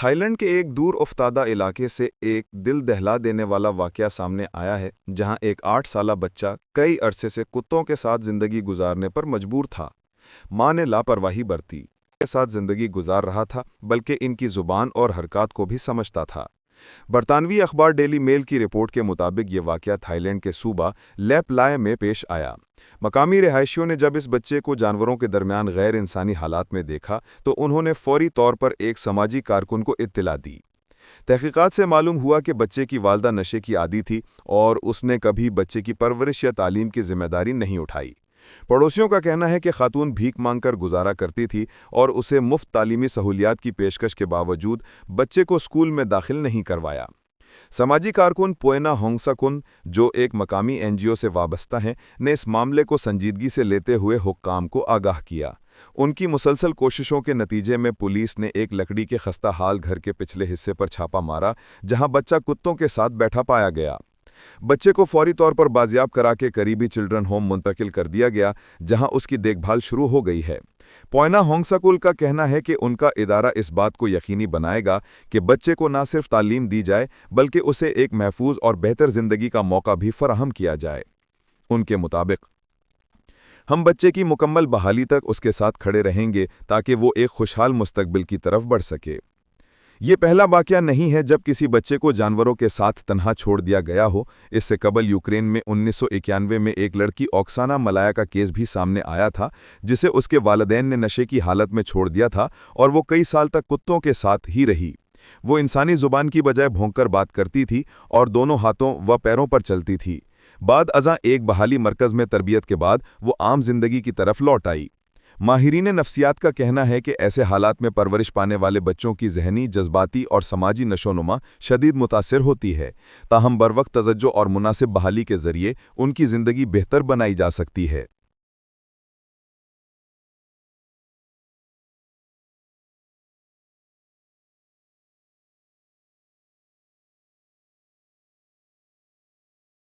Thai land کے ایک دور افتادہ علاقے سے ایک دل دہلا دینے والا واقعہ سامنے آیا ہے جہاں ایک 8 سالہ بچہ کئی عرصے سے کتوں کے ساتھ زندگی گزارنے پر مجبور تھا۔ ماں نے لاپرواہی برتی کے ساتھ زندگی گزار رہا تھا بلکہ ان کی زبان اور حرکات کو بھی سمجھتا تھا۔ برطانوی اخبار ڈیلی میل کی رپورٹ کے مطابق یہ واقعہ تھائی لینڈ کے صوبہ لیپ لائے میں پیش آیا۔ مقامی رہائشیوں نے جب اس بچے کو جانوروں کے درمیان غیر انسانی حالات میں دیکھا تو انہوں نے فوری طور پر ایک سماجی کارکن کو اطلاع دی۔ تحقیقات سے معلوم ہوا کہ بچے کی والدہ نشے کی عادی تھی اور اس نے کبھی بچے کی پرورش یا تعلیم کی ذمہ داری نہیں اٹھائی۔ پڑوسیوں کا کہنا ہے کہ خاتون بھیک مانگ کر گزارا کرتی تھی اور اسے مفت تعلیمی سہولیات کی پیشکش کے باوجود بچے کو اسکول میں داخل نہیں کروایا۔ سماجی کارکن پوئنا ہونگسکن، جو ایک مقامی NGO سے وابستہ ہیں، نے اس معاملے کو سنجیدگی سے لیتے ہوئے حکام کو آگاہ کیا۔ ان کی مسلسل کوششوں کے نتیجے میں پولیس نے ایک لکڑی کے خستہ حال گھر کے پچھلے حصے پر چھاپا مارا جہاں بچہ کتوں کے ساتھ بیٹھا پایا گیا۔ بچے کو فوری طور پر بازیاب کرا کے قریبی چلڈرن ہوم منتقل کر دیا گیا جہاں اس کی دیکھ بھال شروع ہو گئی ہے۔ پوئنا ہونگسکن کا کہنا ہے کہ ان کا ادارہ اس بات کو یقینی بنائے گا کہ بچے کو نہ صرف تعلیم دی جائے بلکہ اسے ایک محفوظ اور بہتر زندگی کا موقع بھی فراہم کیا جائے۔ ان کے مطابق ہم بچے کی مکمل بحالی تک اس کے ساتھ کھڑے رہیں گے تاکہ وہ ایک خوشحال مستقبل کی طرف بڑھ سکے۔ یہ پہلا واقعہ نہیں ہے جب کسی بچے کو جانوروں کے ساتھ تنہا چھوڑ دیا گیا ہو۔ اس سے قبل یوکرین میں 1991 میں ایک لڑکی اوکسانا ملایا کا کیس بھی سامنے آیا تھا جسے اس کے والدین نے نشے کی حالت میں چھوڑ دیا تھا اور وہ کئی سال تک کتوں کے ساتھ ہی رہی۔ وہ انسانی زبان کی بجائے بھونک کر بات کرتی تھی اور دونوں ہاتھوں و پیروں پر چلتی تھی۔ بعد ازاں ایک بحالی مرکز میں تربیت کے بعد وہ عام زندگی کی طرف لوٹ آئی۔ ماہرین نفسیات کا کہنا ہے کہ ایسے حالات میں پرورش پانے والے بچوں کی ذہنی، جذباتی اور سماجی نشوونما شدید متاثر ہوتی ہے، تاہم بروقت توجہ اور مناسب بحالی کے ذریعے ان کی زندگی بہتر بنائی جا سکتی ہے۔